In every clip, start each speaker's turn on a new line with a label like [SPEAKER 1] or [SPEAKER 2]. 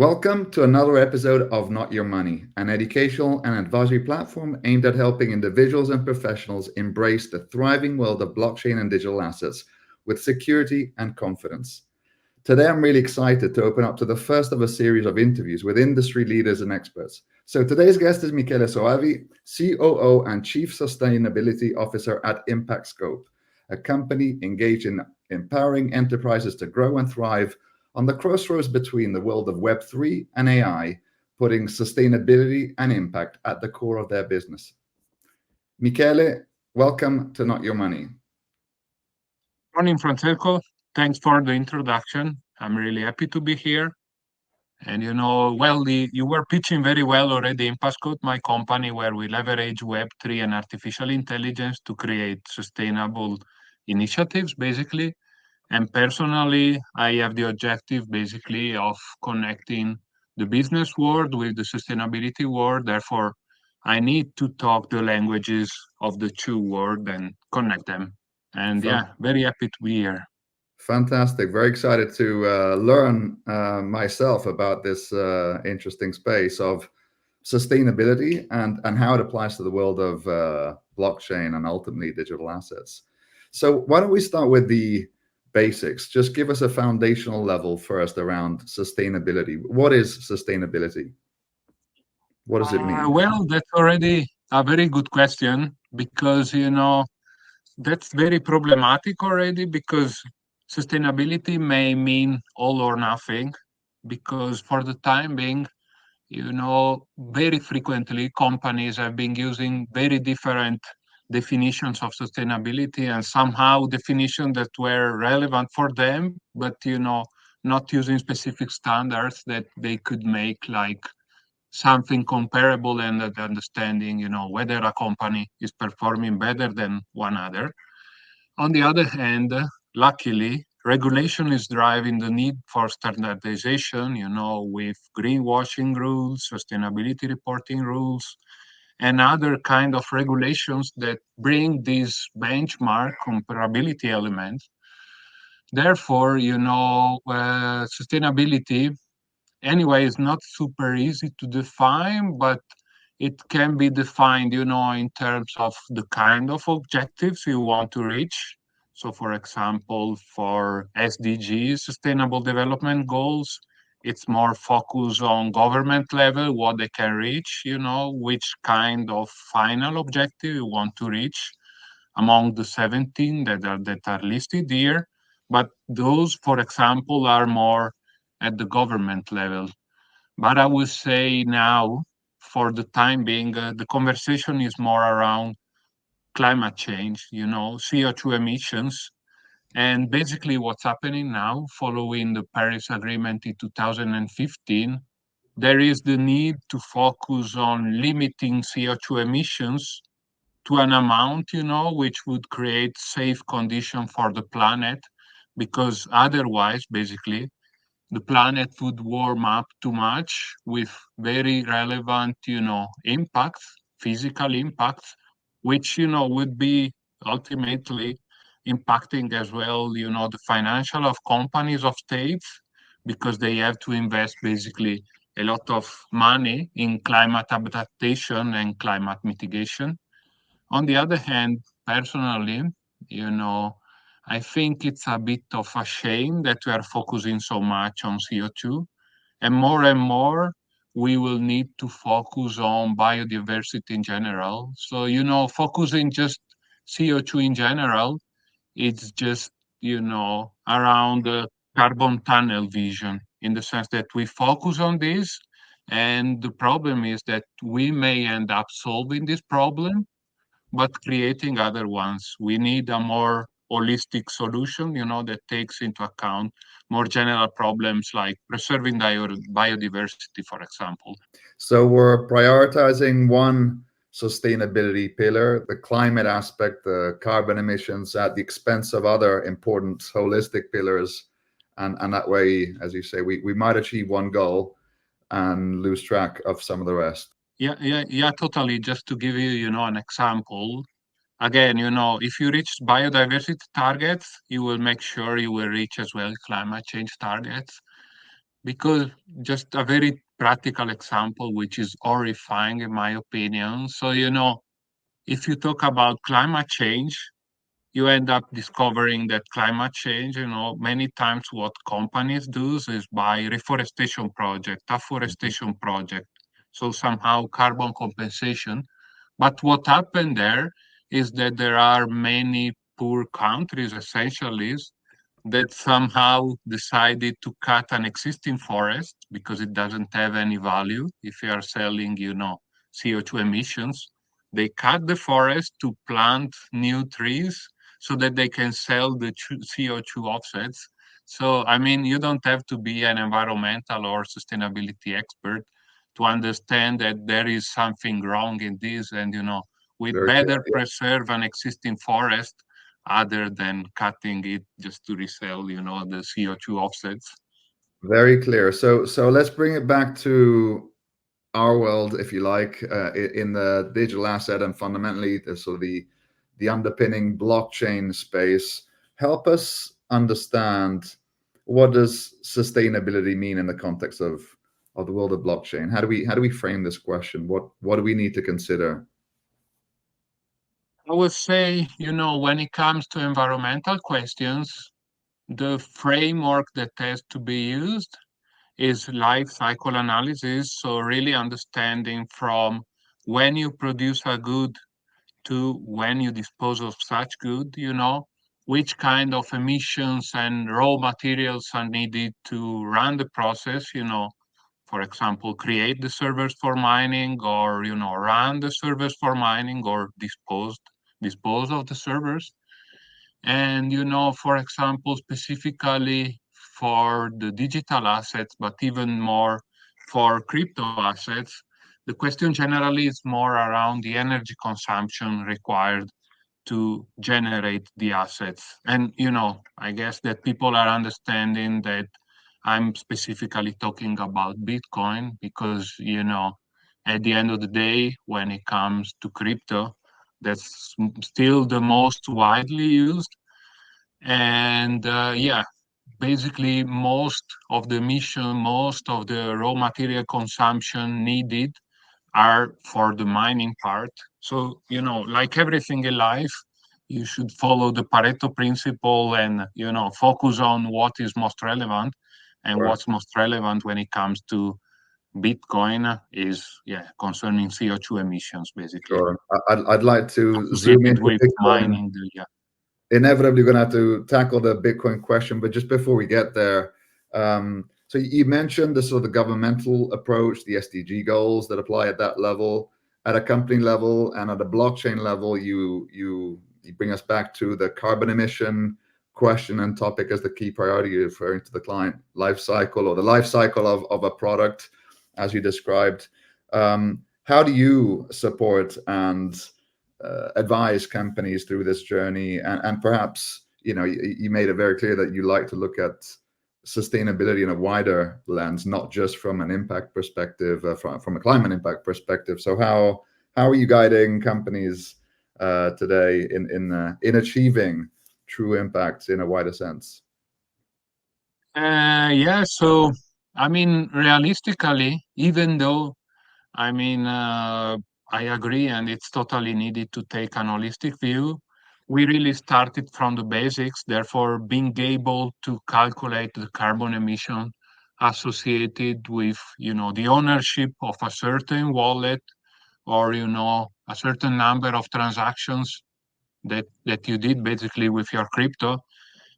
[SPEAKER 1] Welcome to another episode of Not Your Money, an educational and advisory platform aimed at helping individuals and professionals embrace the thriving world of blockchain and digital assets with security and confidence. Today, I'm really excited to open up to the first of a series of interviews with industry leaders and experts. So today's guest is Michele Soavi, COO and Chief Sustainability Officer at Impact Scope, a company engaged in empowering enterprises to grow and thrive on the crossroads between the world of Web3 and AI, putting sustainability and impact at the core of their business. Michele, welcome to Not Your Money.
[SPEAKER 2] Morning, Francesco. Thanks for the introduction. I'm really happy to be here. And you were pitching very well already in Passcode, my company, where we leverage Web3 and artificial intelligence to create sustainable initiatives, basically. And personally, I have the objective, basically, of connecting the business world with the sustainability world. Therefore, I need to talk the languages of the two worlds and connect them. And
[SPEAKER 1] Fan-
[SPEAKER 2] yeah, very happy to be here.
[SPEAKER 1] Fantastic. Very excited to learn myself about this interesting space of sustainability and how it applies to the world of blockchain and ultimately digital assets. So why don't we start with the basics? Just give us a foundational level first around sustainability. What is sustainability? What does it mean?
[SPEAKER 2] Well, that's already a very good question because, that's very problematic already because sustainability may mean all or nothing because for the time being, very frequently companies have been using very different definitions of sustainability and somehow definitions that were relevant for them, but, not using specific standards that they could make like something comparable and understanding, whether a company is performing better than one other. On the other hand, luckily, regulation is driving the need for standardization, with greenwashing rules, sustainability reporting rules, and other kind of regulations that bring these benchmark comparability elements. Therefore, sustainability anyway is not super easy to define, but it can be defined, in terms of the kind of objectives you want to reach. So, for example, for SDGs, Sustainable Development Goals, it's more focused on government level, what they can reach, which kind of final objective you want to reach among the 17 that are listed here. But those, for example, are more at the government level. But I would say now, for the time being, the conversation is more around climate change, CO2 emissions. And basically, what's happening now, following the Paris Agreement in 2015, there is the need to focus on limiting CO2 emissions to an amount, which would create safe condition for the planet, because otherwise, basically, the planet would warm up too much with very relevant, impacts, physical impacts, which, would be ultimately impacting as well, the financial of companies, of states, because they have to invest basically a lot of money in climate adaptation and climate mitigation. On the other hand, personally, you know, I think it's a bit of a shame that we are focusing so much on CO2, and more we will need to focus on biodiversity in general. So, focusing just CO2 in general, it's just, around the carbon tunnel vision in the sense that we focus on this. And the problem is that we may end up solving this problem but creating other ones. We need a more holistic solution, that takes into account more general problems like preserving biodiversity, for example.
[SPEAKER 1] So we're prioritizing one sustainability pillar, the climate aspect, the carbon emissions at the expense of other important holistic pillars. And that way, as you say, we might achieve one goal and lose track of some of the rest.
[SPEAKER 2] Yeah, totally. Just to give you, an example, again, if you reach biodiversity targets, you will make sure you will reach as well climate change targets. because just a very practical example, which is horrifying in my opinion. So, if you talk about climate change, you end up discovering that climate change, many times what companies do is buy reforestation project, afforestation project, so somehow carbon compensation. But what happened there is that there are many poor countries, essentially, that somehow decided to cut an existing forest because it doesn't have any value if you are selling, CO2 emissions. They cut the forest to plant new trees so that they can sell the CO2 offsets. So, I mean, you don't have to be an environmental or sustainability expert to understand that there is something wrong in this, and we'd
[SPEAKER 1] Very clear.
[SPEAKER 2] better preserve an existing forest other than cutting it just to resell, the CO2 offsets.
[SPEAKER 1] Very clear. So let's bring it back to our world, if you like, in the digital asset and fundamentally the sort of the underpinning blockchain space. Help us understand, what does sustainability mean in the context of the world of blockchain? How do we frame this question? What do we need to consider?
[SPEAKER 2] I would say, when it comes to environmental questions, the framework that has to be used is life cycle analysis. So, really understanding from when you produce a good to when you dispose of such good, which kind of emissions and raw materials are needed to run the process, for example, create the servers for mining, or, run the servers for mining, or dispose of the servers. And, for example, specifically for the digital assets, but even more for crypto assets, the question generally is more around the energy consumption required to generate the assets. And, I guess that people are understanding that I'm specifically talking about Bitcoin because, at the end of the day, when it comes to crypto, that's still the most widely used. And yeah, basically, most of the emission, most of the raw material consumption needed are for the mining part. So, like everything in life, you should follow the Pareto principle and, focus on what is most relevant. And
[SPEAKER 1] Sure,
[SPEAKER 2] what's most relevant when it comes to Bitcoin is, yeah, concerning CO2 emissions, basically,
[SPEAKER 1] sure. I'd like to zoom
[SPEAKER 2] associated
[SPEAKER 1] into
[SPEAKER 2] with
[SPEAKER 1] Bitcoin.
[SPEAKER 2] mining. Yeah.
[SPEAKER 1] Inevitably going to have to tackle the Bitcoin question, but just before we get there, so you mentioned the sort of the governmental approach, the SDG goals that apply at that level, at a company level, and at a blockchain level. You bring us back to the carbon emission question and topic as the key priority, referring to the client life cycle or the life cycle of a product, as you described. How do you support and advise companies through this journey, and perhaps you made it very clear that you like to look at sustainability in a wider lens, not just from an impact perspective, from a climate impact perspective. So how are you guiding companies today in achieving true impact in a wider sense?
[SPEAKER 2] Yeah. So, I mean, realistically, even though I mean, I agree, and it's totally needed to take an holistic view. We really started from the basics, therefore, being able to calculate the carbon emission associated with, the ownership of a certain wallet, or, a certain number of transactions that you did basically with your crypto.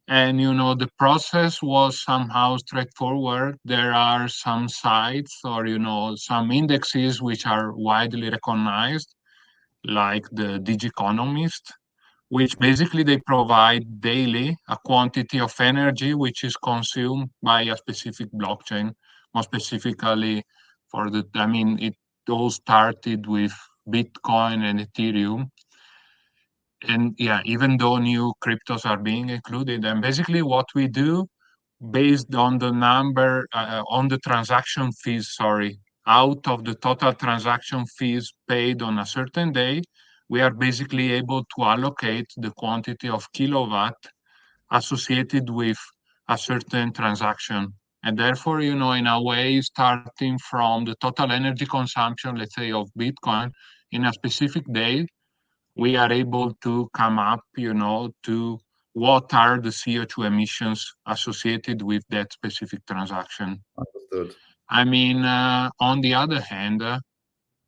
[SPEAKER 2] And the process was somehow straightforward. There are some sites or some indexes which are widely recognized, like the Digiconomist, which basically they provide daily a quantity of energy which is consumed by a specific blockchain. More specifically, I mean, it all started with Bitcoin and Ethereum. And yeah, even though new cryptos are being included, and basically what we do based on the on the transaction fees, sorry, out of the total transaction fees paid on a certain day, we are basically able to allocate the quantity of kilowatt associated with a certain transaction. And therefore, in a way, starting from the total energy consumption, let's say, of Bitcoin in a specific day, we are able to come up, to what are the CO2 emissions associated with that specific transaction.
[SPEAKER 1] Understood.
[SPEAKER 2] I mean, on the other hand,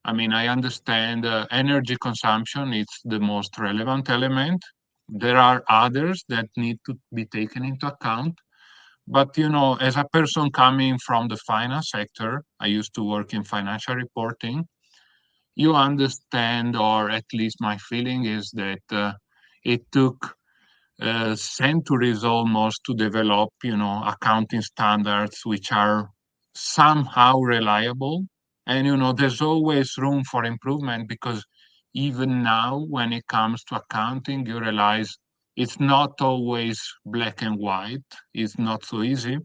[SPEAKER 2] I understand energy consumption is the most relevant element. There are others that need to be taken into account. But, as a person coming from the finance sector, I used to work in financial reporting. You understand, or at least my feeling is that it took centuries almost to develop, accounting standards which are somehow reliable. And, there's always room for improvement because even now, when it comes to accounting, you realize it's not always black and white. It's not so easy.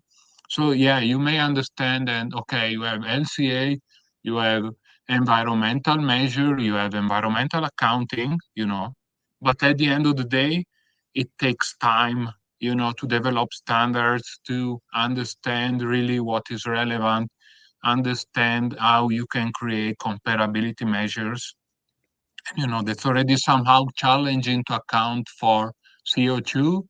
[SPEAKER 2] So, yeah, you may understand, and okay, you have LCA, you have environmental measure, you have environmental accounting, but at the end of the day, it takes time, to develop standards, to understand really what is relevant, understand how you can create comparability measures. That's already somehow challenging to account for CO2.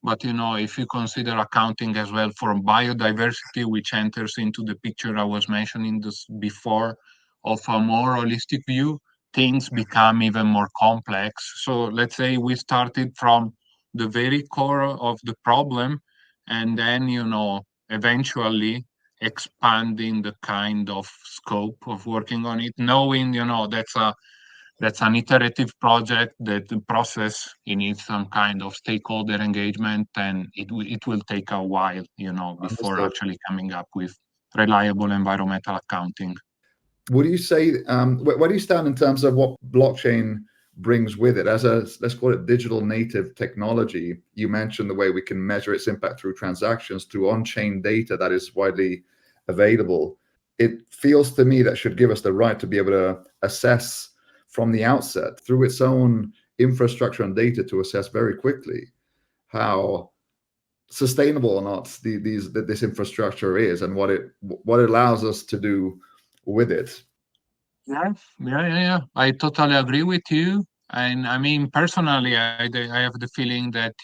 [SPEAKER 2] But if you consider accounting as well for biodiversity, which enters into the picture I was mentioning this before, of a more holistic view, things become even more complex. So let's say we started from the very core of the problem, and then eventually expanding the kind of scope of working on it, knowing that's an iterative project, that the process it needs some kind of stakeholder engagement, and it will take a while, before
[SPEAKER 1] Understood.
[SPEAKER 2] actually coming up with reliable environmental accounting.
[SPEAKER 1] Would you say where do you stand in terms of what blockchain brings with it as a, let's call it, digital native technology? You mentioned the way we can measure its impact through transactions, through on-chain data that is widely available. It feels to me that should give us the right to be able to assess from the outset through its own infrastructure and data, to assess very quickly how sustainable or not this infrastructure is, and what it allows us to do with it.
[SPEAKER 2] Yeah, yeah, yeah, yeah. I totally agree with you. And personally, I have the feeling that,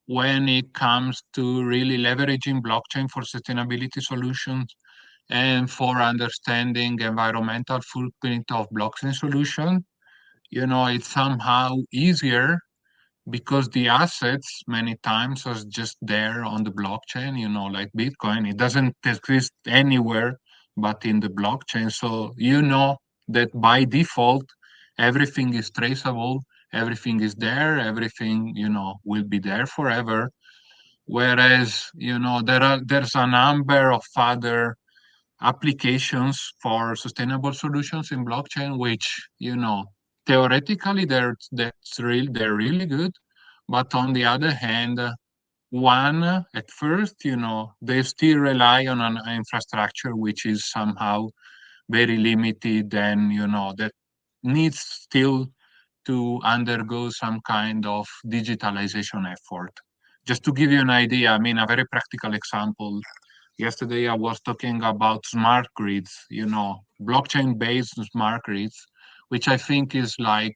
[SPEAKER 2] when it comes to really leveraging blockchain for sustainability solutions and for understanding environmental footprint of blockchain solution, it's somehow easier because the assets many times are just there on the blockchain, like Bitcoin. It doesn't exist anywhere but in the blockchain. So that by default, everything is traceable, everything is there, everything, will be there forever. Whereas, there's a number of other applications for sustainable solutions in blockchain, which, theoretically they're really good. But on the other hand, one, at first, they still rely on an infrastructure which is somehow very limited, and, that needs still to undergo some kind of digitalization effort. Just to give you an idea, a very practical example. Yesterday, I was talking about smart grids, blockchain-based smart grids, which I think is like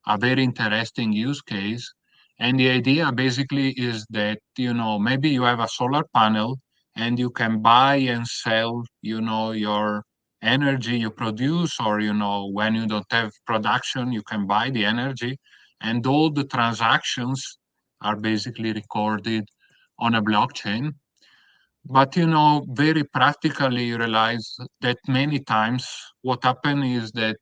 [SPEAKER 2] a very interesting use case. And the idea basically is that, maybe you have a solar panel and you can buy and sell, your energy you produce, or, when you don't have production, you can buy the energy, and all the transactions are basically recorded on a blockchain. But, very practically, you realize that many times what happens is that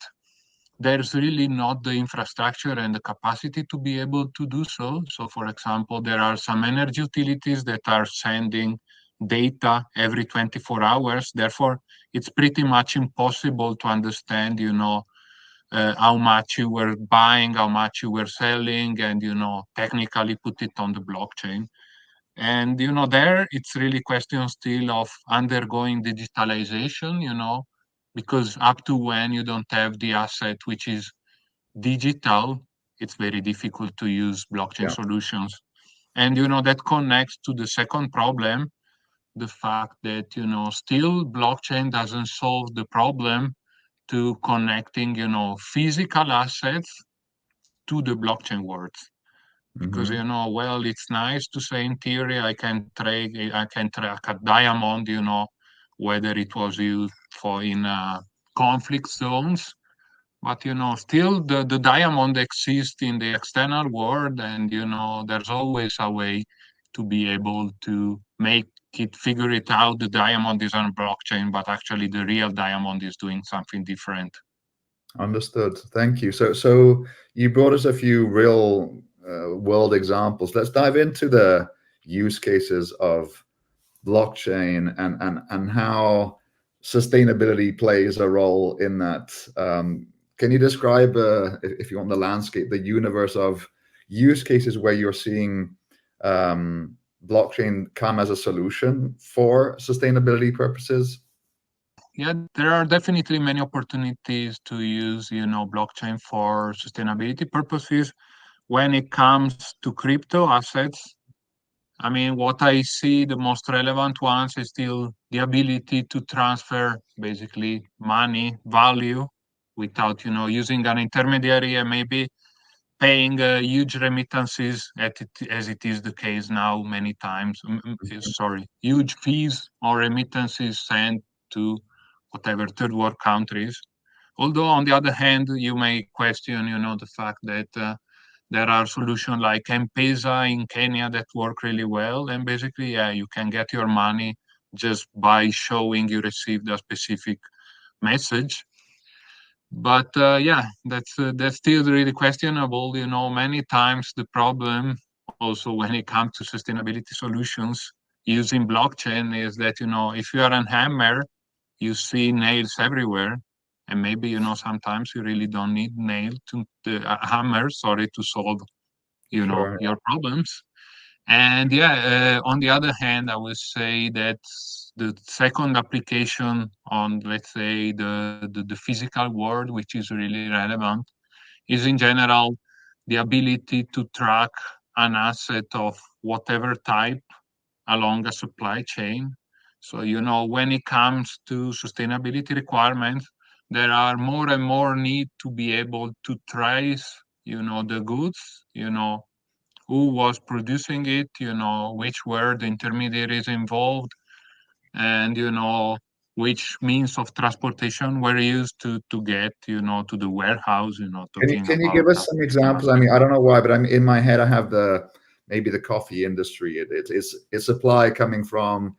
[SPEAKER 2] there's really not the infrastructure and the capacity to be able to do so. So, for example, there are some energy utilities that are sending data every 24 hours. Therefore, it's pretty much impossible to understand, how much you were buying, how much you were selling, and, technically put it on the blockchain. And, there it's really question still of undergoing digitalization, because up to when you don't have the asset which is digital, it's very difficult to use blockchain
[SPEAKER 1] Yeah.
[SPEAKER 2] solutions. And, that connects to the second problem, the fact that, still blockchain doesn't solve the problem to connecting, physical assets to the blockchain world. Because,
[SPEAKER 1] Hmm.
[SPEAKER 2] well, it's nice to say in theory, I can track a diamond, whether it was used for in conflict zones. But still the diamond exists in the external world, and there's always a way to be able to make it figure it out. The diamond is on blockchain, but actually the real diamond is doing something different.
[SPEAKER 1] Understood. Thank you. So you brought us a few real world examples. Let's dive into the use cases of blockchain and how sustainability plays a role in that. Can you describe, if you want, the landscape, the universe of use cases where you're seeing blockchain come as a solution for sustainability purposes?
[SPEAKER 2] Yeah, there are definitely many opportunities to use, blockchain for sustainability purposes. When it comes to crypto assets, I mean, what I see the most relevant ones is still the ability to transfer basically money, value, without, using an intermediary and maybe paying huge remittances as it is the case now many times. Sorry, huge fees or remittances sent to whatever third world countries. Although on the other hand, you may question, the fact that there are solutions like M-Pesa in Kenya that work really well, and basically, yeah, you can get your money just by showing you received a specific message. But yeah, that's still really questionable. Many times the problem also when it comes to sustainability solutions using blockchain is that if you are a hammer, you see nails everywhere, and maybe sometimes you really don't need nail to a hammer, sorry, to solve
[SPEAKER 1] Sure.
[SPEAKER 2] your problems. And yeah, on the other hand, I would say that the second application on, let's say, the physical world, which is really relevant, is in general the ability to track an asset of whatever type along a supply chain. So, when it comes to sustainability requirements, there are more and more need to be able to trace, the goods, who was producing it, which were the intermediaries involved, and which means of transportation were used to get to the warehouse. Talking
[SPEAKER 1] Can you
[SPEAKER 2] about
[SPEAKER 1] give us
[SPEAKER 2] that
[SPEAKER 1] some
[SPEAKER 2] kind of
[SPEAKER 1] examples? I
[SPEAKER 2] aspect.
[SPEAKER 1] mean, I don't know why, but I'm in my head. I have the maybe the coffee industry. It's supply coming from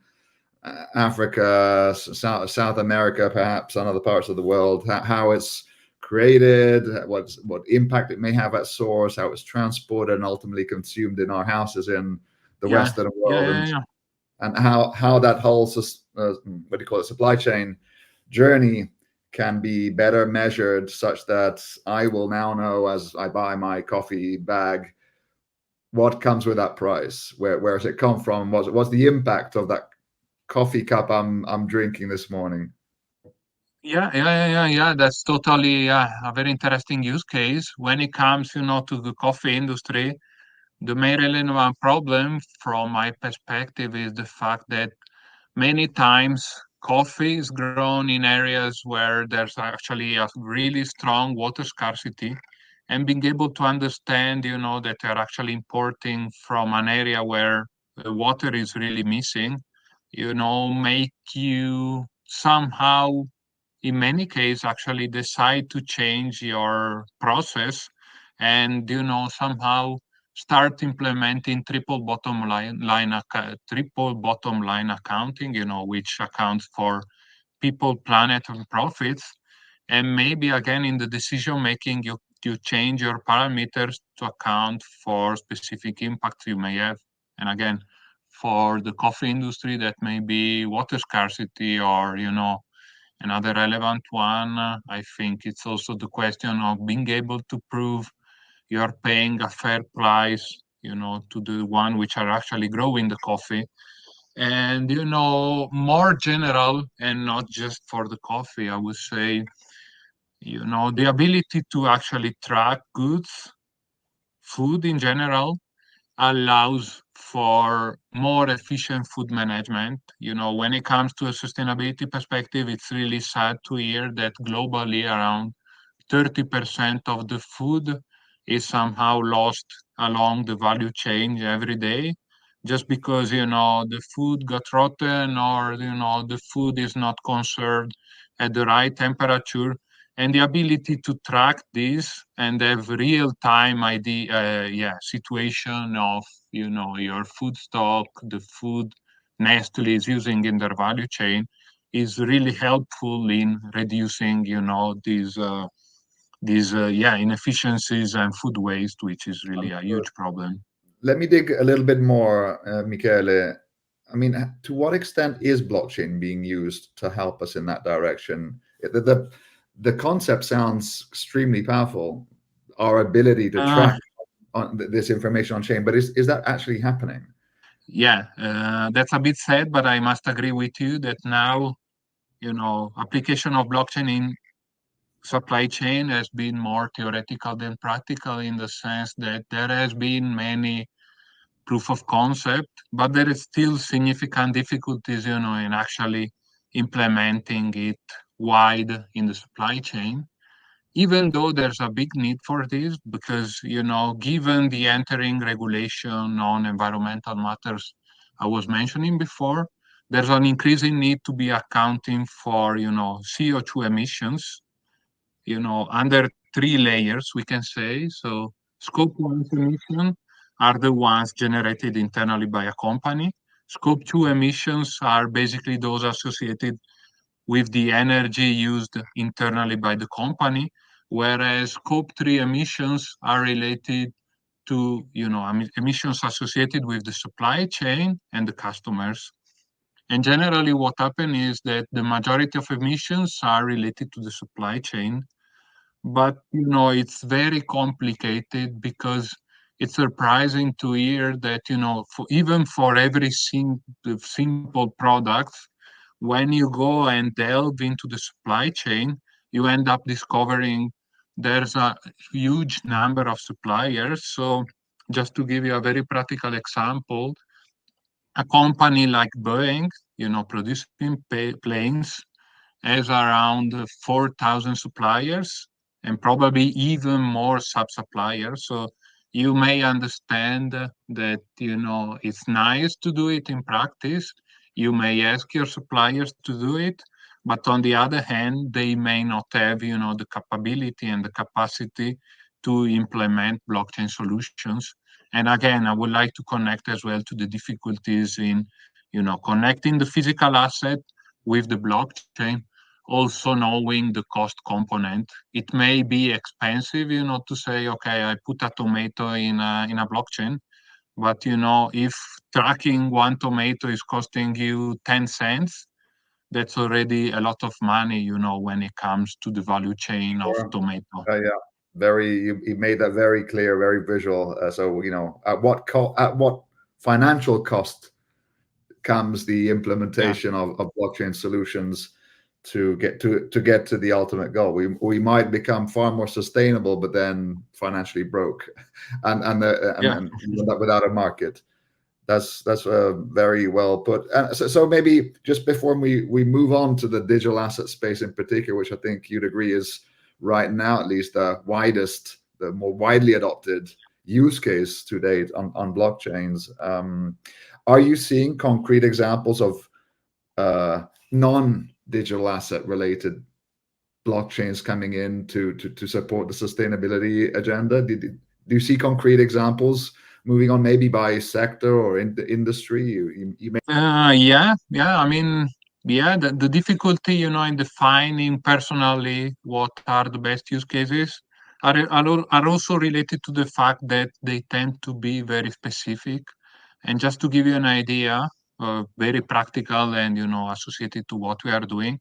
[SPEAKER 1] Africa, South America, perhaps, and other parts of the world. How it's created, what impact it may have at source, how it's transported and ultimately consumed in our houses in the
[SPEAKER 2] Yeah,
[SPEAKER 1] Western
[SPEAKER 2] yeah,
[SPEAKER 1] world,
[SPEAKER 2] yeah, yeah.
[SPEAKER 1] and how that whole what do you call it, supply chain journey can be better measured, such that I will now know as I buy my coffee bag what comes with that price, where's it come from, what's the impact of that coffee cup I'm drinking this morning.
[SPEAKER 2] Yeah, yeah, yeah, yeah, yeah. That's totally a very interesting use case. When it comes, to the coffee industry, the main relevant problem from my perspective is the fact that many times coffee is grown in areas where there's actually a really strong water scarcity. And being able to understand, that you're actually importing from an area where the water is really missing, make you somehow in many cases actually decide to change your process and somehow start implementing triple bottom line accounting, which accounts for people, planet, and profits. And maybe again in the decision making, you change your parameters to account for specific impacts you may have. And again, for the coffee industry, that may be water scarcity, or another relevant one. I think it's also the question of being able to prove you're paying a fair price, to the one which are actually growing the coffee. And, more general and not just for the coffee, I would say, the ability to actually track goods, food in general, allows for more efficient food management. When it comes to a sustainability perspective, it's really sad to hear that globally around 30% of the food is somehow lost along the value chain every day, just because the food got rotten, or the food is not conserved at the right temperature. And the ability to track this and have real time idea, situation of your food stock, the food Nestle is using in their value chain, is really helpful in reducing these inefficiencies and food waste, which is really a
[SPEAKER 1] Understood.
[SPEAKER 2] huge problem.
[SPEAKER 1] Let me dig a little bit more, Michele. I mean, to what extent is blockchain being used to help us in that direction? The concept sounds extremely powerful, our ability to
[SPEAKER 2] Uh,
[SPEAKER 1] track this information on chain, but is that actually happening?
[SPEAKER 2] that's a bit sad, but I must agree with you that now, application of blockchain in supply chain has been more theoretical than practical, in the sense that there has been many proof of concept, but there is still significant difficulties, in actually implementing it wide in the supply chain. Even though there's a big need for this, because, given the entering regulation on environmental matters I was mentioning before, there's an increasing need to be accounting for, CO2 emissions, under three layers, we can say. So scope one emission are the ones generated internally by a company. Scope two emissions are basically those associated with the energy used internally by the company, whereas scope three emissions are related to, emissions associated with the supply chain and the customers. And generally, what happens is that the majority of emissions are related to the supply chain, but it's very complicated, because it's surprising to hear that even for every simple product, when you go and delve into the supply chain, you end up discovering there's a huge number of suppliers. So just to give you a very practical example, a company like Boeing, producing planes, has around 4,000 suppliers, and probably even more sub-suppliers. So you may understand that, it's nice to do it in practice. You may ask your suppliers to do it, but on the other hand, they may not have, the capability and the capacity to implement blockchain solutions. And again, I would like to connect as well to the difficulties in, connecting the physical asset with the blockchain, also knowing the cost component. It may be expensive, to say, okay, I put a tomato in a blockchain, but if tracking one tomato is costing you 10 cents, that's already a lot of money, when it comes to the value chain of
[SPEAKER 1] Sure.
[SPEAKER 2] tomato.
[SPEAKER 1] Yeah, very. You made that very clear, very visual. So at what financial cost comes the
[SPEAKER 2] Yeah,
[SPEAKER 1] implementation of blockchain solutions to get to the ultimate goal. We might become far more sustainable, but then financially broke,
[SPEAKER 2] yeah.
[SPEAKER 1] and without a market. That's very well put. So maybe just before we move on to the digital asset space in particular, which I think you'd agree is right now at least the more widely adopted use case to date on blockchains. Are you seeing concrete examples of non-digital asset related blockchains coming in to support the sustainability agenda? Do you see concrete examples moving on, maybe by sector or in the industry? You may.
[SPEAKER 2] Yeah. I mean, yeah, the difficulty, in defining personally what are the best use cases are also related to the fact that they tend to be very specific. And just to give you an idea, very practical and, associated to what we are doing,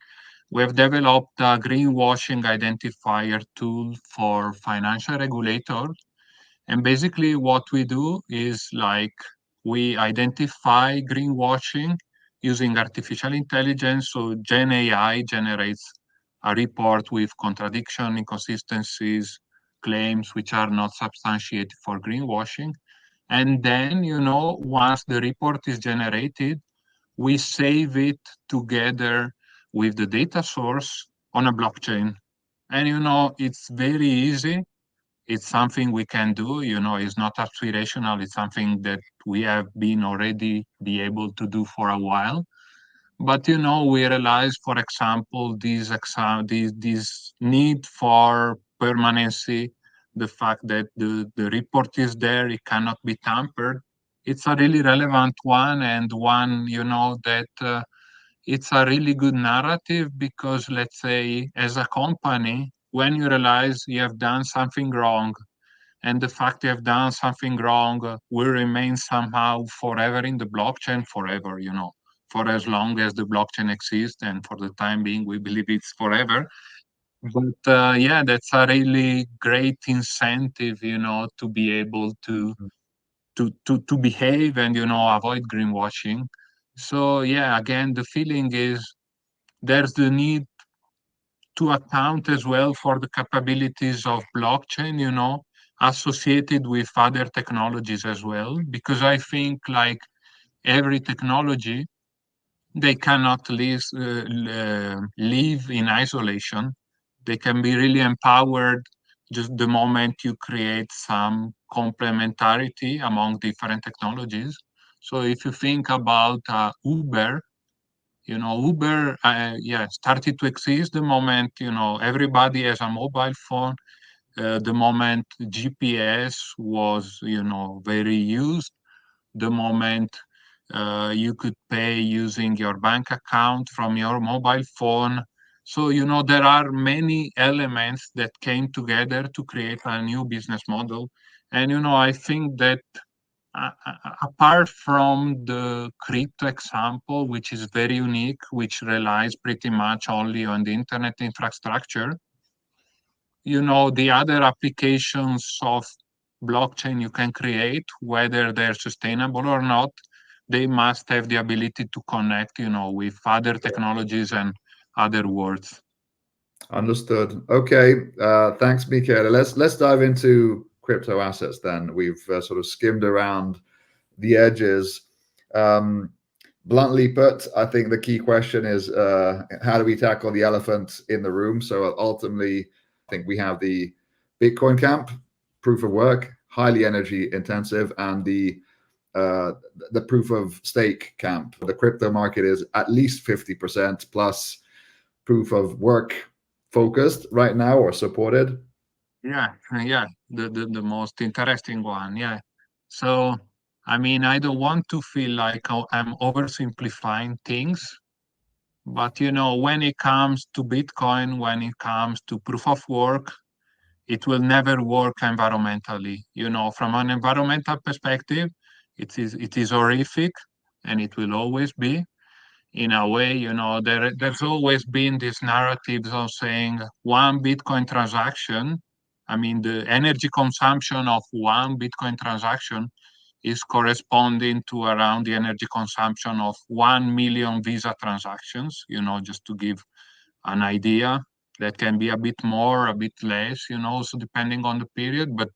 [SPEAKER 2] we have developed a greenwashing identifier tool for financial regulators. And basically, what we do is like we identify greenwashing using artificial intelligence. So Gen AI generates a report with contradiction, inconsistencies, claims which are not substantiated for greenwashing. And then, once the report is generated, we save it together with the data source on a blockchain. And, it's very easy. It's something we can do, it's not aspirational. It's something that we have been already be able to do for a while. But, we realize, for example, this need for permanency, the fact that the report is there, it cannot be tampered. It's a really relevant one, and one, that it's a really good narrative, because let's say as a company, when you realize you have done something wrong, and the fact you have done something wrong will remain somehow forever in the blockchain, forever, for as long as the blockchain exists, and for the time being, we believe it's forever. But yeah, that's a really great incentive, to be able to behave and, avoid greenwashing. So yeah, again, the feeling is there's the need to account as well for the capabilities of blockchain, associated with other technologies as well, because I think like every technology, they cannot live in isolation. They can be really empowered just the moment you create some complementarity among different technologies. So if you think about Uber, Uber, yeah, started to exist the moment, everybody has a mobile phone, the moment GPS was, very used, the moment you could pay using your bank account from your mobile phone. So, there are many elements that came together to create a new business model. And, I think that apart from the crypto example, which is very unique, which relies pretty much only on the internet infrastructure, the other applications of blockchain you can create, whether they're sustainable or not, they must have the ability to connect, with other technologies and other worlds.
[SPEAKER 1] Understood. Okay. Thanks, Michele. Let's dive into crypto assets then. We've sort of skimmed around the edges. Um, Bluntly put, I think the key question is how do we tackle the elephant in the room? So ultimately, I think we have the Bitcoin camp, proof of work, highly energy intensive, and the proof of stake camp. The crypto market is at least 50% plus proof of work focused right now or supported.
[SPEAKER 2] Yeah, the most interesting one. Yeah. So, I mean, I don't want to feel like I'm oversimplifying things, but when it comes to Bitcoin, when it comes to proof of work, it will never work environmentally. From an environmental perspective, it is horrific, and it will always be. In a way, there's always been this narrative of saying one Bitcoin transaction. I mean, the energy consumption of one Bitcoin transaction is corresponding to around the energy consumption of 1 million Visa transactions, just to give an idea. That can be a bit more, a bit less, so depending on the period, but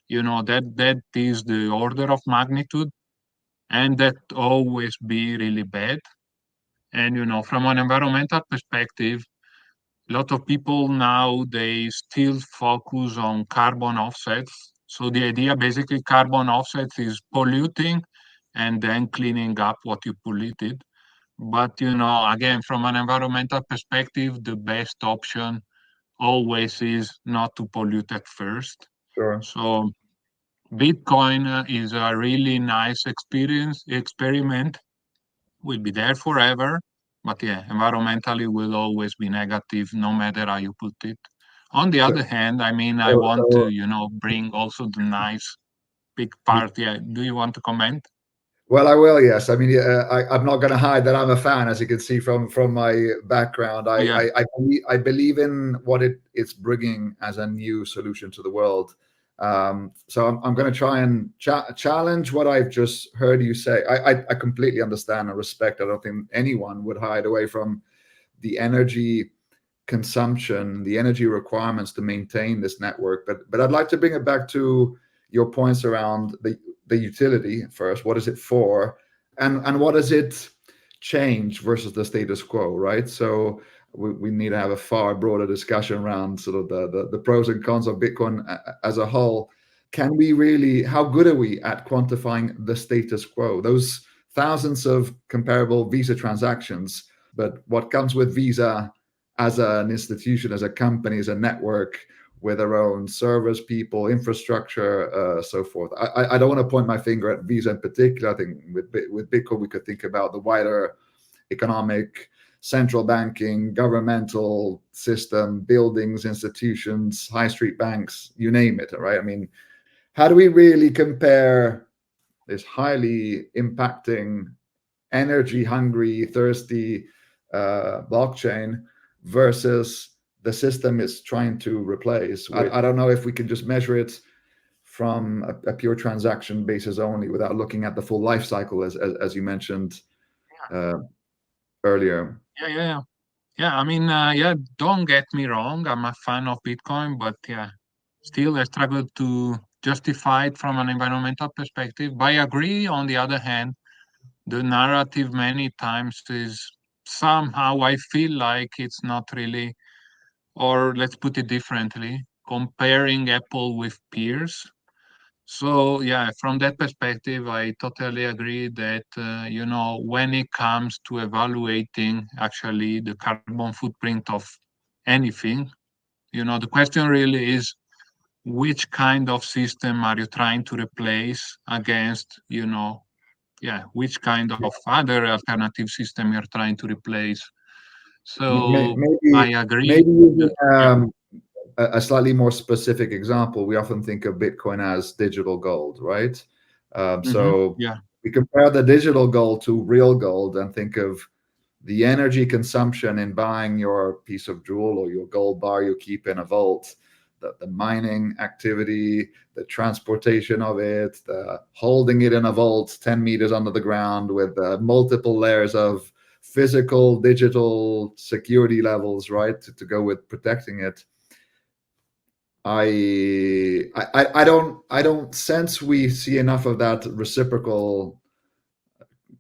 [SPEAKER 2] that is the order of magnitude, and that always be really bad. And from an environmental perspective, a lot of people now, they still focus on carbon offsets. So the idea, basically, carbon offsets is polluting and then cleaning up what you polluted. But again, from an environmental perspective, the best option always is not to pollute at first.
[SPEAKER 1] Sure.
[SPEAKER 2] So Bitcoin is a really nice experiment, will be there forever. But yeah, environmentally will always be negative, no matter how you put it. On the
[SPEAKER 1] So,
[SPEAKER 2] other hand, I mean, I
[SPEAKER 1] so,
[SPEAKER 2] want to,
[SPEAKER 1] so
[SPEAKER 2] bring also the nice big part. Yeah, do you want to comment?
[SPEAKER 1] well, I will. Yes, I mean, I'm not going to hide that I'm a fan, as you can see from my background.
[SPEAKER 2] Yeah,
[SPEAKER 1] I believe in what it's bringing as a new solution to the world. So I'm going to try and challenge what I've just heard you say. I completely understand and respect. I don't think anyone would hide away from the energy consumption, the energy requirements to maintain this network. But I'd like to bring it back to your points around the utility first. What is it for? And what does it change versus the status quo, right? So we need to have a far broader discussion around sort of the pros and cons of Bitcoin as a whole. Can we really, how good are we at quantifying the status quo? Those thousands of comparable Visa transactions, but what comes with Visa as an institution, as a company, as a network, with their own servers, people, infrastructure, so forth. I don't want to point my finger at Visa in particular. I think with Bitcoin, we could think about the wider economic, central banking, governmental system, buildings, institutions, high street banks, you name it, right? I mean, how do we really compare this highly impacting, energy hungry, thirsty blockchain versus the system is trying to replace? I don't know if we can just measure it from a pure transaction basis only without looking at the full life cycle, as you mentioned earlier.
[SPEAKER 2] Yeah. I mean, yeah, don't get me wrong. I'm a fan of Bitcoin, but yeah, still I struggle to justify it from an environmental perspective. But I agree, on the other hand, the narrative many times is somehow I feel like it's not really, or let's put it differently, comparing Apple with peers. So yeah, from that perspective, I totally agree that when it comes to evaluating actually the carbon footprint of anything, the question really is which kind of system are you trying to replace against, which kind of other alternative system you're trying to replace. So I
[SPEAKER 1] Maybe
[SPEAKER 2] agree.
[SPEAKER 1] maybe using
[SPEAKER 2] Yeah.
[SPEAKER 1] a slightly more specific example, we often think of Bitcoin as digital gold, right? So
[SPEAKER 2] Yeah.
[SPEAKER 1] we compare the digital gold to real gold and think of the energy consumption in buying your piece of jewel or your gold bar you keep in a vault, the mining activity, the transportation of it, the holding it in a vault 10 meters under the ground with multiple layers of physical, digital security levels, right, to go with protecting it. I don't sense we see enough of that reciprocal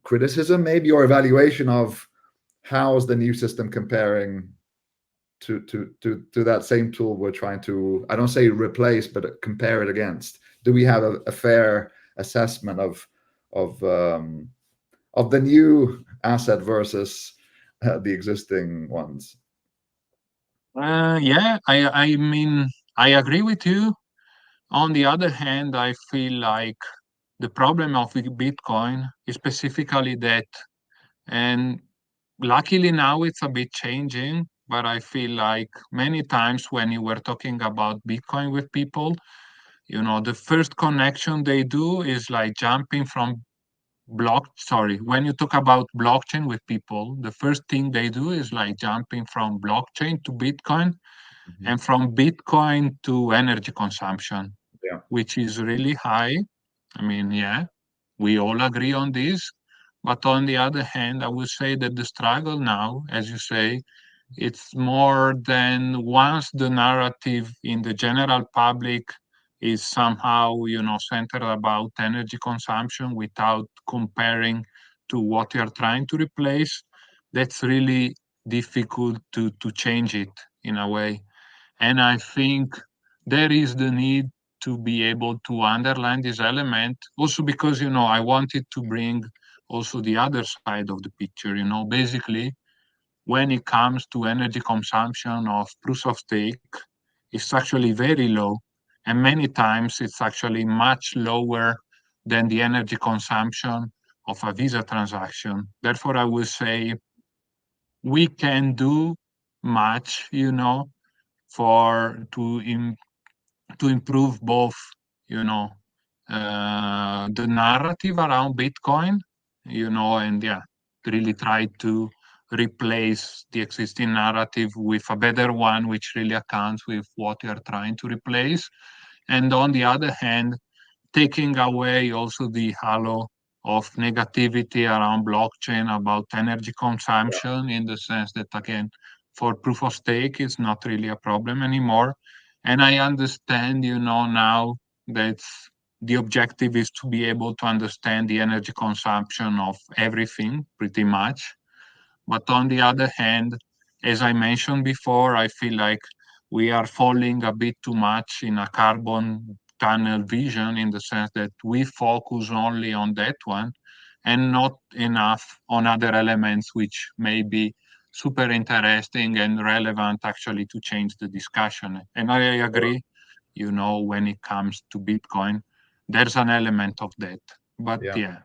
[SPEAKER 1] criticism, maybe, or evaluation of how is the new system comparing to that same tool we're trying to, I don't say replace, but compare it against. Do we have a fair assessment of the new asset versus the existing ones?
[SPEAKER 2] Yeah, I mean, I agree with you. On the other hand, I feel like the problem of Bitcoin is specifically that, and luckily now it's a bit changing, but I feel like many times when you were talking about Bitcoin with people, the first connection they do is like jumping from when you talk about blockchain with people, the first thing they do is like jumping from blockchain to Bitcoin
[SPEAKER 1] Mhm.
[SPEAKER 2] and from Bitcoin to energy consumption,
[SPEAKER 1] Yeah.
[SPEAKER 2] which is really high. I mean, yeah, we all agree on this. But on the other hand, I would say that the struggle now, as you say, it's more than once the narrative in the general public is somehow, centered about energy consumption without comparing to what you're trying to replace. That's really difficult to change it in a way. And I think there is the need to be able to underline this element also because, I wanted to bring also the other side of the picture. Basically, when it comes to energy consumption of proof of stake, it's actually very low. And many times it's actually much lower than the energy consumption of a Visa transaction. Therefore, I would say we can do much, for to improve both, you know, the narrative around Bitcoin, and yeah, really try to replace the existing narrative with a better one, which really accounts with what you're trying to replace. And on the other hand, taking away also the halo of negativity around blockchain about energy consumption in the sense that, again, for proof of stake, it's not really a problem anymore. And I understand, now that the objective is to be able to understand the energy consumption of everything pretty much. But on the other hand, as I mentioned before, I feel like we are falling a bit too much in a carbon tunnel vision, in the sense that we focus only on that one and not enough on other elements which may be super interesting and relevant actually to change the discussion. And I agree, when it comes to Bitcoin, there's an element of that. But
[SPEAKER 1] Yeah.
[SPEAKER 2] yeah,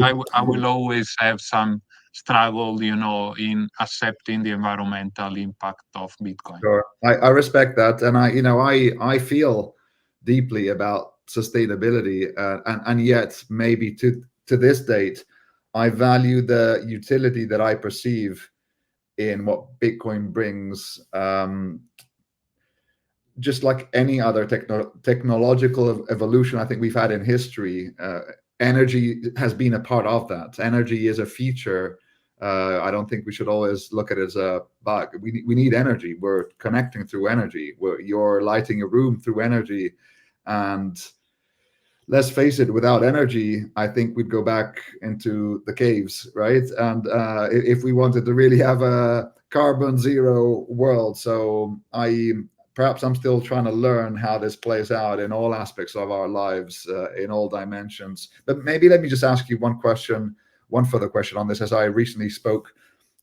[SPEAKER 2] I will always have some struggle, in accepting the environmental impact of Bitcoin.
[SPEAKER 1] Sure. I respect that. And I feel deeply about sustainability. And yet maybe to this date, I value the utility that I perceive in what Bitcoin brings, just like any other technological evolution I think we've had in history. Energy has been a part of that. Energy is a feature. I don't think we should always look at it as a bug. We need energy. We're connecting through energy. You're lighting a room through energy. And let's face it, without energy, I think we'd go back into the caves, right? And if we wanted to really have a carbon zero world. So perhaps I'm still trying to learn how this plays out in all aspects of our lives, in all dimensions. But maybe let me just ask you one further question on this, as I recently spoke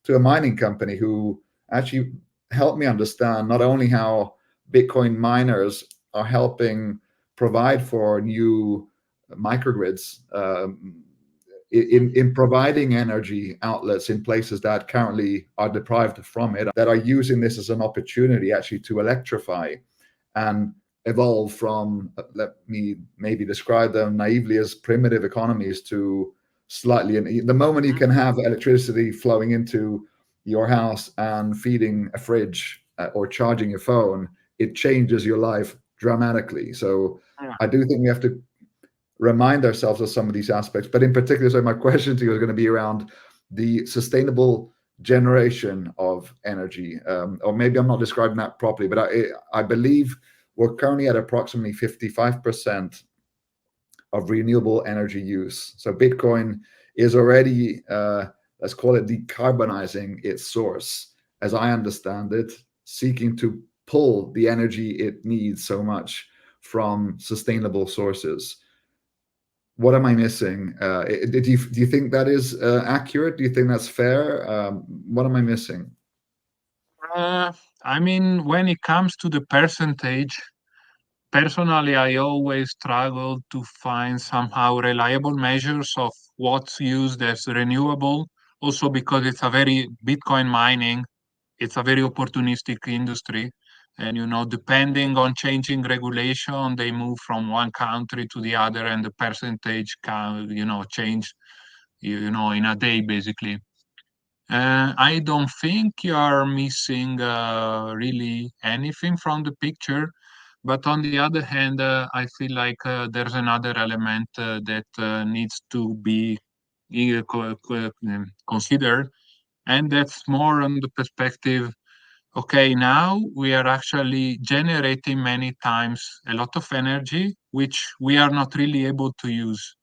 [SPEAKER 1] to a mining company who actually helped me understand not only how Bitcoin miners are helping provide for new microgrids, in providing energy outlets in places that currently are deprived from it, that are using this as an opportunity actually to electrify and evolve from, let me maybe describe them naively as primitive economies, to slightly, the moment you can have electricity flowing into your house and feeding a fridge, or charging your phone, it changes your life dramatically. So
[SPEAKER 2] Yeah.
[SPEAKER 1] I do think we have to remind ourselves of some of these aspects. But in particular, so my question to you is going to be around the sustainable generation of energy, or maybe I'm not describing that properly, but I believe we're currently at approximately 55% of renewable energy use. So Bitcoin is already, let's call it, decarbonizing its source, as I understand it, seeking to pull the energy it needs so much from sustainable sources. What am I missing? Do you think that is accurate? Do you think that's fair? What am I missing?
[SPEAKER 2] Uh, I mean, when it comes to the percentage, personally, I always struggle to find somehow reliable measures of what's used as renewable. Also, because it's a very Bitcoin mining, it's a very opportunistic industry. And, depending on changing regulation, they move from one country to the other, and the percentage can, change, in a day, basically. I don't think you are missing really anything from the picture. But on the other hand, I feel like there's another element that needs to be considered, and that's more on the perspective. Okay, now we are actually generating many times a lot of energy, which we are not really able to use.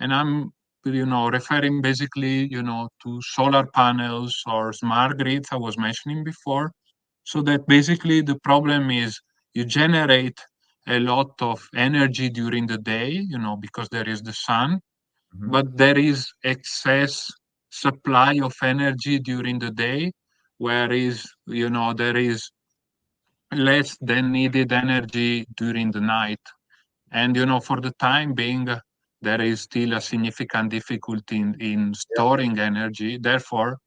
[SPEAKER 2] And I'm, referring basically, to solar panels or smart grids I was mentioning before. So that basically the problem is you generate a lot of energy during the day, because there is the sun,
[SPEAKER 1] Mhm.
[SPEAKER 2] but there is excess supply of energy during the day, whereas, there is less than needed energy during the night. And for the time being, there is still a significant difficulty in
[SPEAKER 1] Yeah,
[SPEAKER 2] storing energy. Therefore,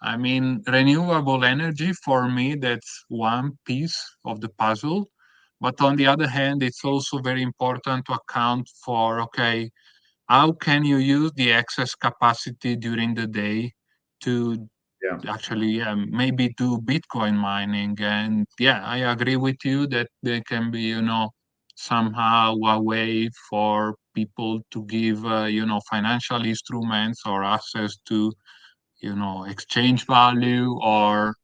[SPEAKER 2] I mean, renewable energy for me, that's one piece of the puzzle. But on the other hand, it's also very important to account for, okay, how can you use the excess capacity during the day to
[SPEAKER 1] yeah,
[SPEAKER 2] actually maybe do Bitcoin mining? And yeah, I agree with you that there can be, somehow a way for people to give, financial instruments or access to, exchange value, or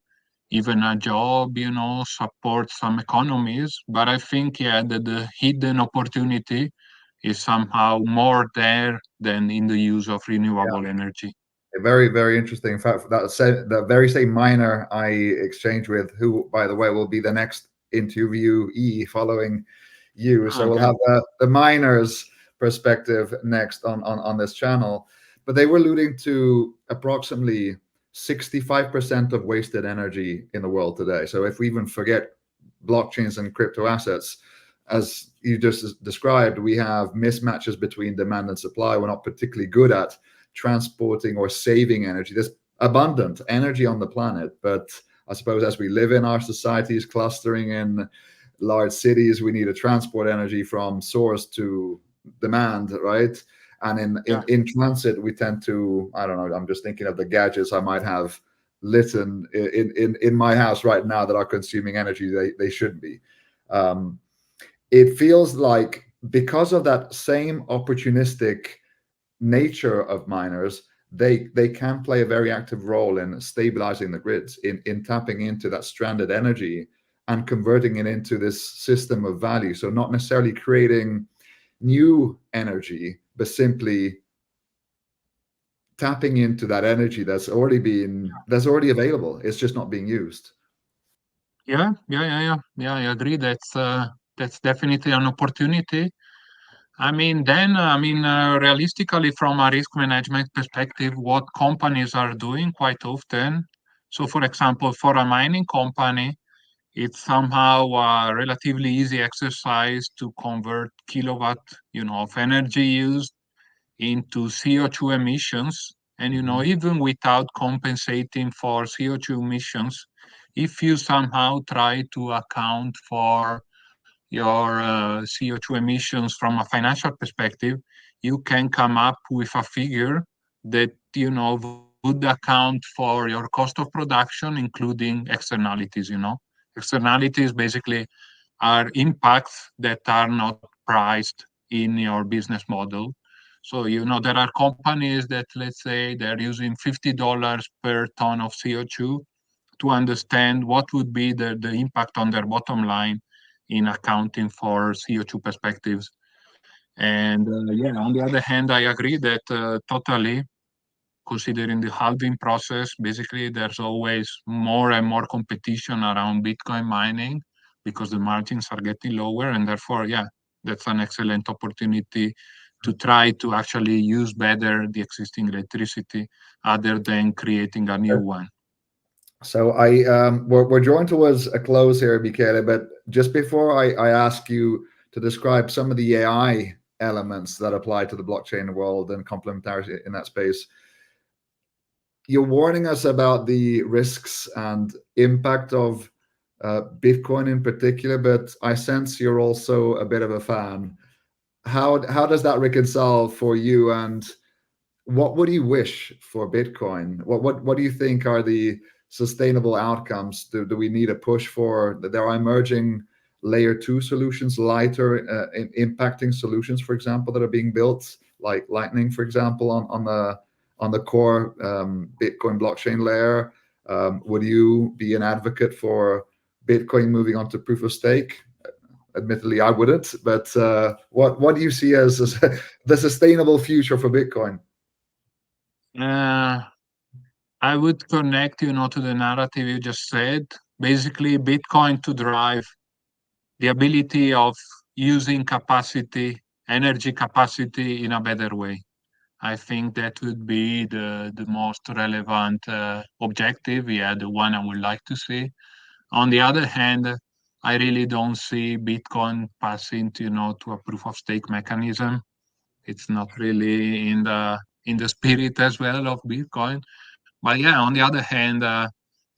[SPEAKER 2] even a job, support some economies. But I think, yeah, that the hidden opportunity is somehow more there than in the use of renewable energy.
[SPEAKER 1] Very, very interesting. In fact, the very same miner I exchanged with, who, by the way, will be the next interviewee following you. So we'll
[SPEAKER 2] Okay.
[SPEAKER 1] have the miners' perspective next on this channel. But they were alluding to approximately 65% of wasted energy in the world today. So if we even forget blockchains and crypto assets, as you just described, we have mismatches between demand and supply. We're not particularly good at transporting or saving energy. There's abundant energy on the planet, but I suppose as we live in our societies, clustering in large cities, we need to transport energy from source to demand, right? And
[SPEAKER 2] Yeah.
[SPEAKER 1] in transit, we tend to, I don't know, I'm just thinking of the gadgets I might have lit in my house right now that are consuming energy they shouldn't be. Um, it feels like because of that same opportunistic nature of miners, they can play a very active role in stabilizing the grids, in tapping into that stranded energy and converting it into this system of value. So not necessarily creating new energy, but simply tapping into that energy that's already available. It's just not being used.
[SPEAKER 2] Yeah, I agree. That's definitely an opportunity. I mean, then, realistically, from a risk management perspective, what companies are doing quite often. So, for example, for a mining company, it's somehow a relatively easy exercise to convert kilowatt, of energy used into CO2 emissions. And,
[SPEAKER 1] Mhm.
[SPEAKER 2] even without compensating for CO2 emissions, if you somehow try to account for your CO2 emissions from a financial perspective, you can come up with a figure that would account for your cost of production, including externalities. Externalities basically are impacts that are not priced in your business model. So, there are companies that, let's say, they're using $50 per ton of CO2 to understand what would be the impact on their bottom line in accounting for CO2 perspectives. And yeah, on the other hand, I agree that totally, considering the halving process, basically there's always more and more competition around Bitcoin mining because the margins are getting lower. And therefore, yeah, that's an excellent opportunity to try to actually use better the existing electricity other than creating a new one.
[SPEAKER 1] So we're drawing towards a close here, Michele. But just before I ask you to describe some of the AI elements that apply to the blockchain world and complementarity in that space, you're warning us about the risks and impact of Bitcoin in particular. But I sense you're also a bit of a fan. How does that reconcile for you? And what would you wish for Bitcoin? What do you think are the sustainable outcomes? Do we need a push for? There are emerging layer two solutions, lighter impacting solutions, for example, that are being built, like Lightning, for example, on the core Bitcoin blockchain layer. Would you be an advocate for Bitcoin moving on to proof of stake? Admittedly, I wouldn't, but what do you see as the sustainable future for Bitcoin?
[SPEAKER 2] Uh, I would connect, to the narrative you just said. Basically, Bitcoin to drive the ability of using capacity, energy capacity in a better way. I think that would be the most relevant objective. Yeah, the one I would like to see. On the other hand, I really don't see Bitcoin passing to a proof of stake mechanism. It's not really in the spirit as well of Bitcoin. But yeah, on the other hand,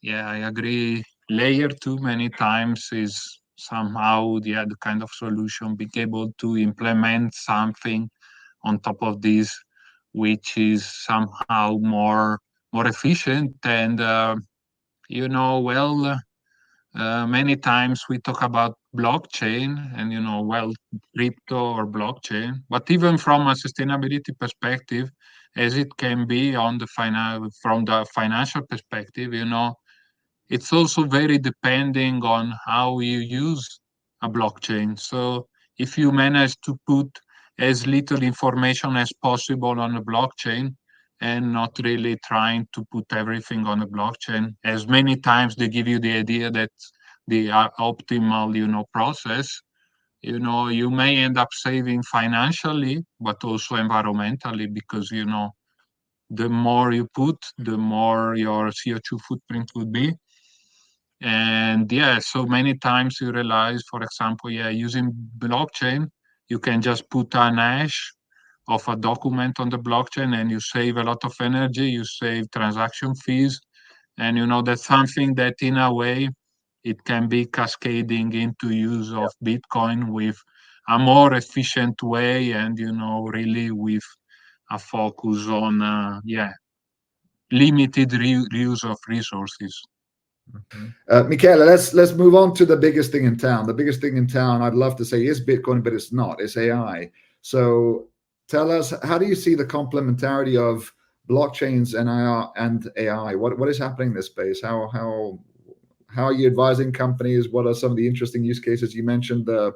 [SPEAKER 2] yeah, I agree. Layer two many times is somehow the kind of solution being able to implement something on top of this, which is somehow more efficient. And well, many times we talk about blockchain and well, crypto or blockchain, but even from a sustainability perspective, as it can be on from the financial perspective, it's also very depending on how you use a blockchain. So if you manage to put as little information as possible on the blockchain and not really trying to put everything on the blockchain. As many times they give you the idea that the optimal, process, you may end up saving financially, but also environmentally, because, the more you put, the more your CO2 footprint would be. And yeah, so many times you realize, for example, using blockchain, you can just put an hash of a document on the blockchain and you save a lot of energy, you save transaction fees. And that's something that in a way it can be cascading into use of Bitcoin with a more efficient way, and really with a focus on limited reuse of resources.
[SPEAKER 1] Michele, let's move on to the biggest thing in town. The biggest thing in town, I'd love to say, is Bitcoin, but it's not. It's AI. So tell us, how do you see the complementarity of blockchains and AI? What is happening in this space? How are you advising companies? What are some of the interesting use cases? You mentioned the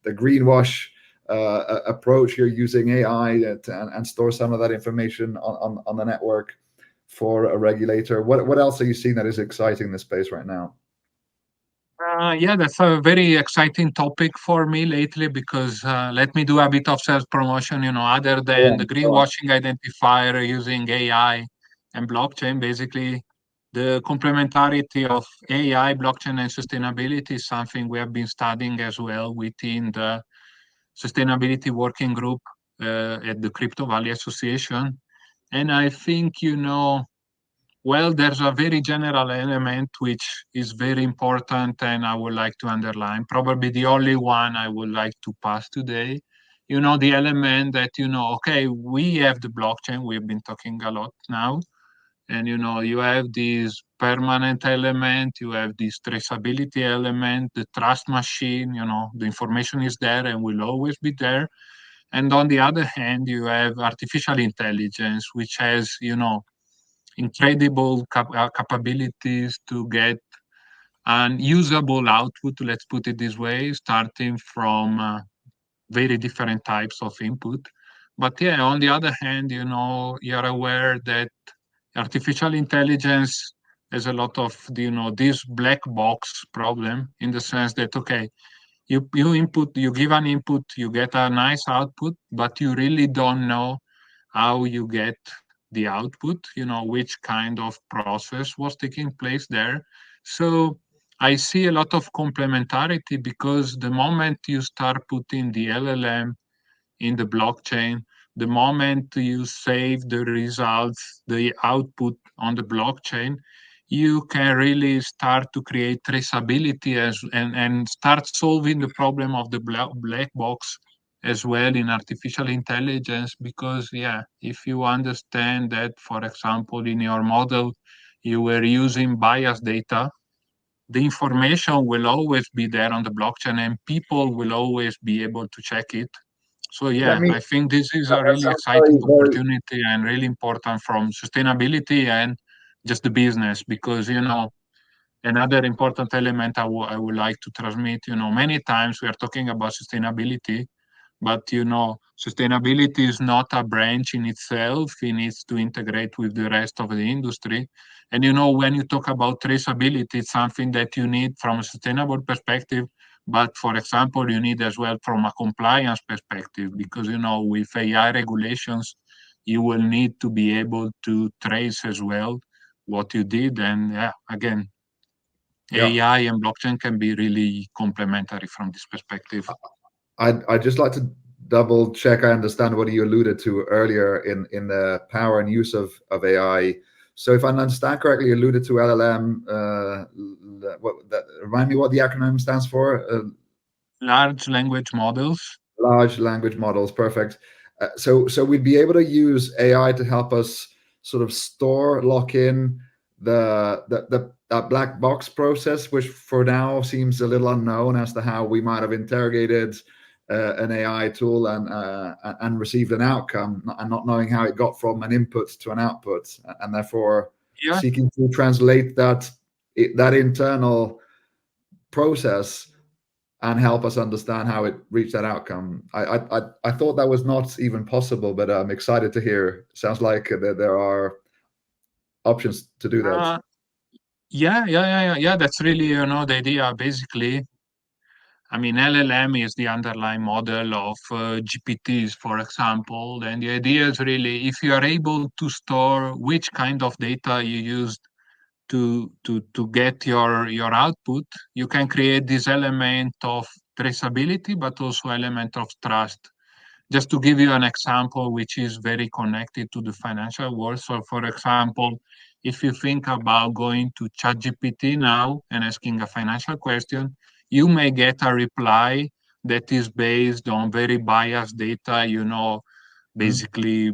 [SPEAKER 1] greenwash approach. You're using AI and store some of that information on the network for a regulator. What else are you seeing that is exciting in this space right now?
[SPEAKER 2] Yeah, that's a very exciting topic for me lately, because let me do a bit of self promotion. Other than the greenwashing identifier using AI and blockchain, basically the complementarity of AI, blockchain, and sustainability is something we have been studying as well within the sustainability working group at the Crypto Valley Association. And I think, well, there's a very general element which is very important, and I would like to underline, probably the only one I would like to pass today. The element that, okay, we have the blockchain, we've been talking a lot now, and you have this permanent element, you have this traceability element, the trust machine, the information is there and will always be there. And on the other hand, you have artificial intelligence, which has, incredible capabilities to get an usable output, let's put it this way, starting from very different types of input. But yeah, on the other hand, you're aware that artificial intelligence has a lot of, this black box problem, in the sense that, okay, you give an input, you get a nice output, but you really don't know how you get the output, which kind of process was taking place there. So I see a lot of complementarity, because the moment you start putting the LLM in the blockchain, the moment you save the results, the output on the blockchain, you can really start to create traceability and start solving the problem of the black box as well in artificial intelligence. Because if you understand that, for example, in your model you were using biased data, the information will always be there on the blockchain and people will always be able to check it. So
[SPEAKER 1] Let me.
[SPEAKER 2] I think this is a
[SPEAKER 1] That
[SPEAKER 2] really
[SPEAKER 1] sounds very,
[SPEAKER 2] exciting
[SPEAKER 1] very.
[SPEAKER 2] opportunity and really important from sustainability and just the business. Because another important element I would like to transmit, many times we are talking about sustainability, but sustainability is not a branch in itself. It needs to integrate with the rest of the industry. And when you talk about traceability, it's something that you need from a sustainable perspective, but for example, you need as well from a compliance perspective, because with AI regulations, you will need to be able to trace as well what you did. And again,
[SPEAKER 1] Yeah.
[SPEAKER 2] AI and blockchain can be really complementary from this perspective.
[SPEAKER 1] I'd just like to double check I understand what you alluded to earlier in the power and use of AI. So if I understand correctly, you alluded to LLM. Remind me what the acronym stands for.
[SPEAKER 2] Large language models.
[SPEAKER 1] Large language models. Perfect. So we'd be able to use AI to help us sort of lock in that black box process, which for now seems a little unknown as to how we might have interrogated an AI tool and received an outcome, and not knowing how it got from an input to an output, and therefore
[SPEAKER 2] Yeah.
[SPEAKER 1] seeking to translate that internal process and help us understand how it reached that outcome. I thought that was not even possible, but I'm excited to hear. Sounds like there are options to do that.
[SPEAKER 2] Uh, yeah. That's really, the idea. Basically, I mean, LLM is the underlying model of GPTs, for example. And the idea is really if you are able to store which kind of data you used to get your output, you can create this element of traceability, but also element of trust. Just to give you an example, which is very connected to the financial world. So, for example, if you think about going to ChatGPT now and asking a financial question, you may get a reply that is based on very biased data,
[SPEAKER 1] Mhm.
[SPEAKER 2] basically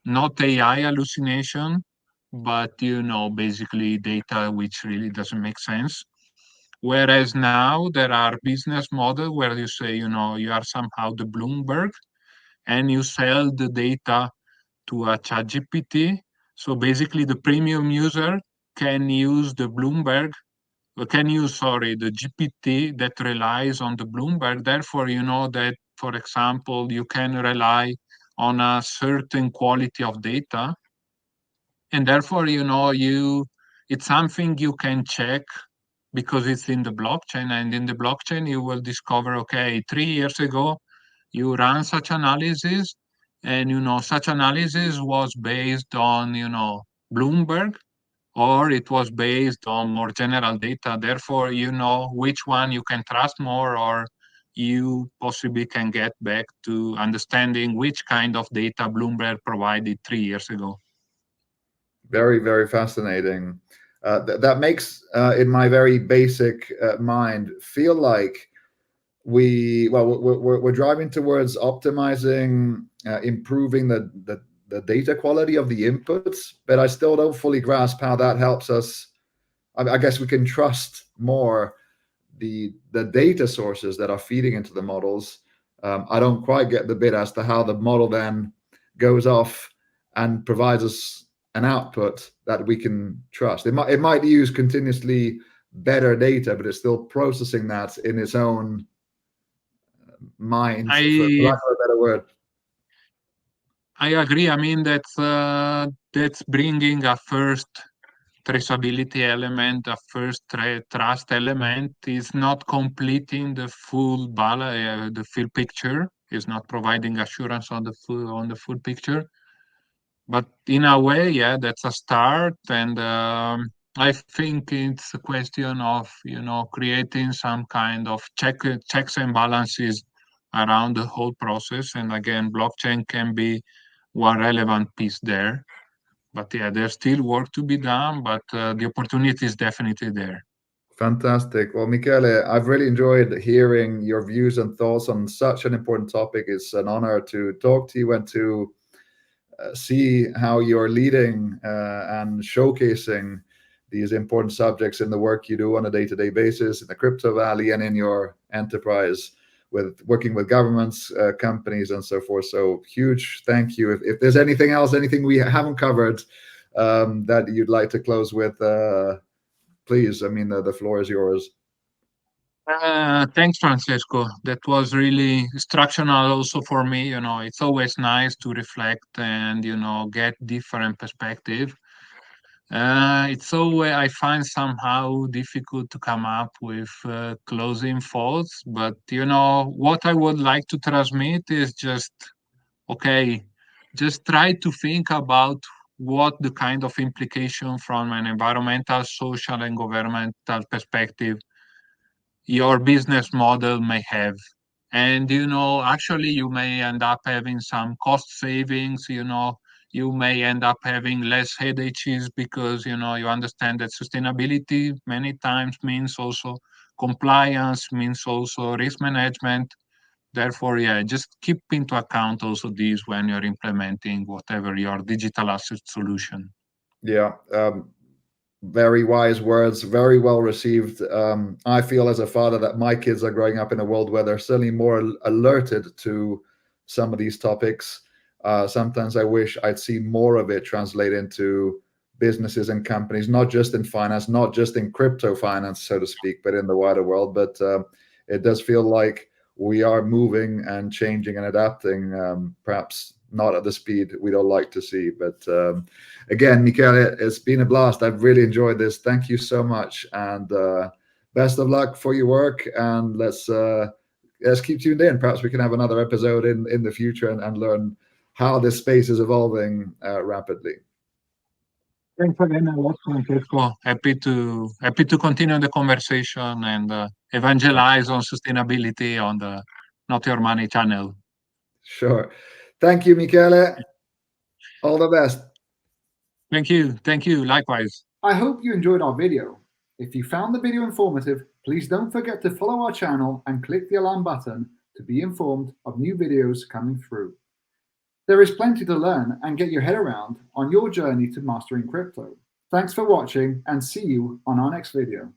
[SPEAKER 2] not AI hallucination, but basically data which really doesn't make sense. Whereas now there are business models where you say, you are somehow the Bloomberg and you sell the data to a ChatGPT. So basically, the premium user can use the Bloomberg, can use, sorry, the GPT that relies on the Bloomberg. Therefore, you know that, for example, you can rely on a certain quality of data, and therefore, it's something you can check because it's in the blockchain, and in the blockchain you will discover, okay, 3 years ago you ran such analysis, and such analysis was based on Bloomberg, or it was based on more general data. Therefore, you know which one you can trust more, or you possibly can get back to understanding which kind of data Bloomberg provided 3 years ago.
[SPEAKER 1] Very, very fascinating. That makes, in my very basic mind, feel like we're driving towards optimizing, improving the data quality of the inputs, but I still don't fully grasp how that helps us. I guess we can trust more the data sources that are feeding into the models. I don't quite get the bit as to how the model then goes off and provides us an output that we can trust. It might use continuously better data, but it's still processing that in its own mind, for
[SPEAKER 2] I
[SPEAKER 1] lack of a better word.
[SPEAKER 2] I agree. I mean, that's bringing a first traceability element, a first trust element. Is not completing the full picture. Is not providing assurance on the full picture. But in a way, yeah, that's a start, and I think it's a question of creating some kind of checks and balances around the whole process. And again, blockchain can be one relevant piece there. But yeah, there's still work to be done, but the opportunity is definitely there.
[SPEAKER 1] Fantastic. Well, Michele, I've really enjoyed hearing your views and thoughts on such an important topic. It's an honor to talk to you and to see how you're leading and showcasing these important subjects in the work you do on a day-to-day basis in the crypto valley and in your enterprise with working with governments, companies, and so forth. So huge thank you. If there's anything else, anything we haven't covered that you'd like to close with, please. I mean, the floor is yours.
[SPEAKER 2] Thanks, Francesco. That was really instructional also for me. It's always nice to reflect and, get different perspective. It's always, I find somehow difficult to come up with closing thoughts, but, what I would like to transmit is just, okay, just try to think about what the kind of implication from an environmental, social, and governmental perspective your business model may have. And, actually, you may end up having some cost savings, you may end up having less headaches because, you understand that sustainability many times means also compliance, means also risk management. Therefore, yeah, just keep into account also these when you're implementing whatever your digital asset solution.
[SPEAKER 1] Yeah. Very wise words, very well received. I feel as a father that my kids are growing up in a world where they're certainly more alerted to some of these topics. Sometimes I wish I'd see more of it translate into businesses and companies, not just in finance, not just in crypto finance, so to speak, but in the wider world. But it does feel like we are moving and changing and adapting, perhaps not at the speed we'd all like to see. But again, Michele, it's been a blast. I've really enjoyed this. Thank you so much, and best of luck for your work. And let's keep tuned in. Perhaps we can have another episode in the future and learn how this space is evolving rapidly.
[SPEAKER 2] Thanks again a lot, Francesco. Happy to continue the conversation and evangelize on sustainability on the Not Your Money channel.
[SPEAKER 1] Sure. Thank you, Michele. All the best.
[SPEAKER 2] Thank you. Likewise.
[SPEAKER 1] I hope you enjoyed our video. If you found the video informative, please don't forget to follow our channel and click the alarm button to be informed of new videos coming through. There is plenty to learn and get your head around on your journey to mastering crypto. Thanks for watching and see you on our next video.